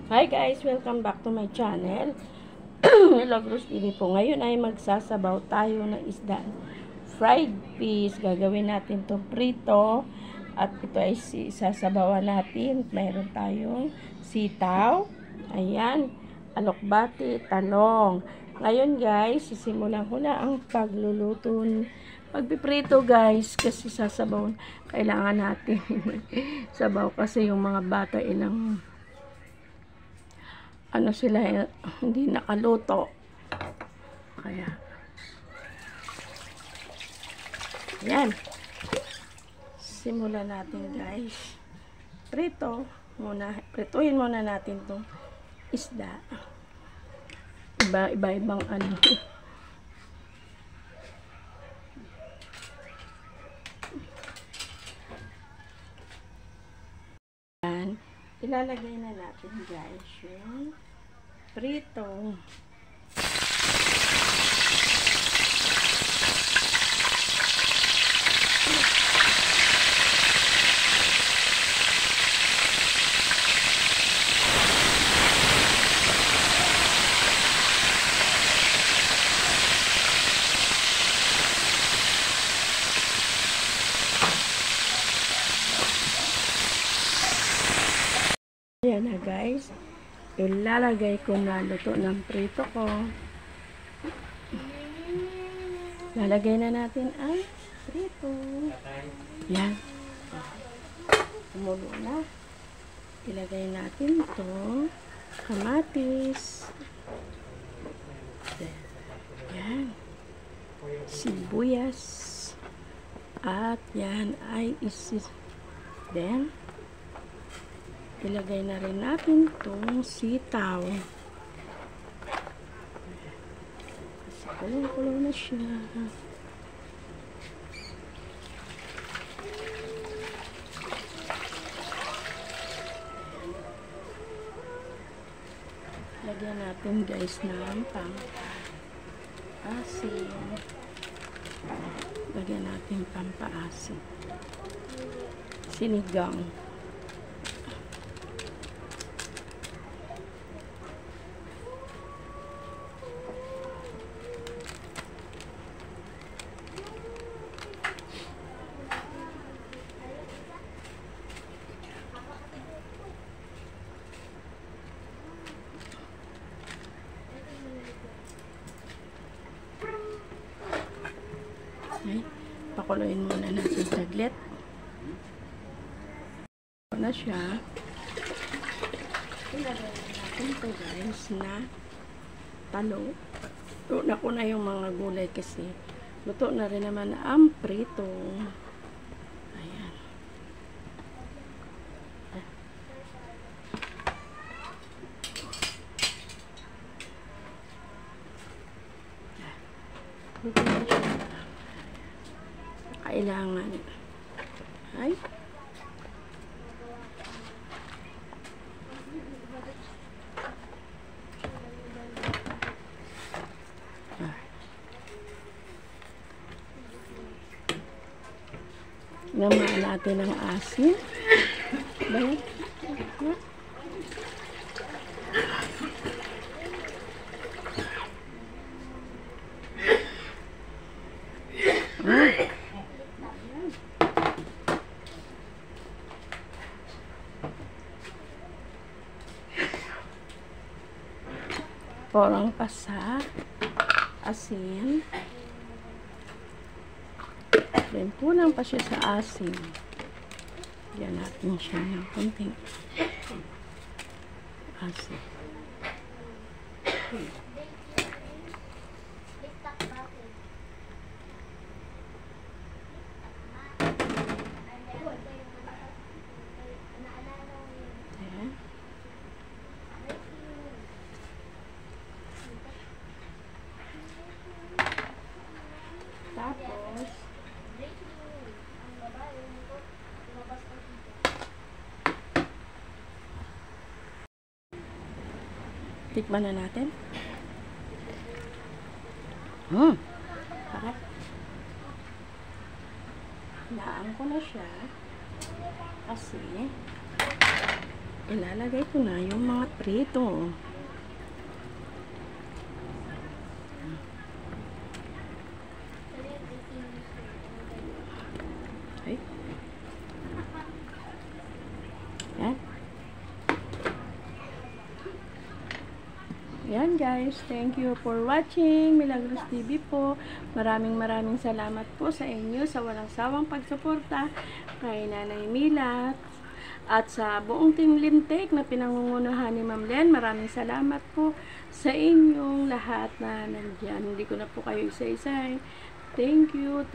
Hi guys! Welcome back to my channel. Hello, Bruce TV po. Ngayon ay magsasabaw tayo ng isda. Fried fish. Gagawin natin itong prito. At ito ay sasabawan natin. Mayroon tayong sitaw. Ayan. Alokbati, talong. Ngayon guys, sisimulan ko na ang pagluluto. Pagpiprito guys, kasi sasabaw. Kailangan natin sabaw kasi yung mga bata ilang sila hindi nakaluto. Kaya ayan. Simulan natin guys. Prituhin muna natin tong isda. Iba-ibang ilalagay na natin guys yung prito. Ayan na guys, ilalagay ko na luto ng prito ko. Lalagay na natin ang prito. Yan. Kumulo na. Ilagay natin ito. Kamatis. Yan. Sibuyas. At yan ay then ilagay na rin natin itong sitaw. Kasi kulong-kulong na siya. Lagyan natin guys ng pang-asin. Lagyan natin pang-asin. Sinigang. Okay. Pakuluin muna natin saglit. Ito na siya. Ilagay natin ito guys na talong. Luto na ko na yung mga gulay kasi luto na rin naman ang prito. Ayan. Luto na siya. Kailangan ay namaan natin ang asin. Bayan. Porang pasa, asin. Then, kulang pa siya sa asin. Diyan natin siya ng konting asin. Tapos, tikman na natin. Sarap. Hinaan ko na siya kasi Ilalagay ko na yung mga prito. Ay. Yan. Yan guys, thank you for watching Milagros TV po. Maraming salamat po sa inyo sa walang sawang pagsuporta kay Nanay Mila at sa buong Team Lintek na pinangungunahan ni Ma'am Len. Maraming salamat po sa inyong lahat na nandiyan. Hindi ko na po kayo isa-isa. Thank you.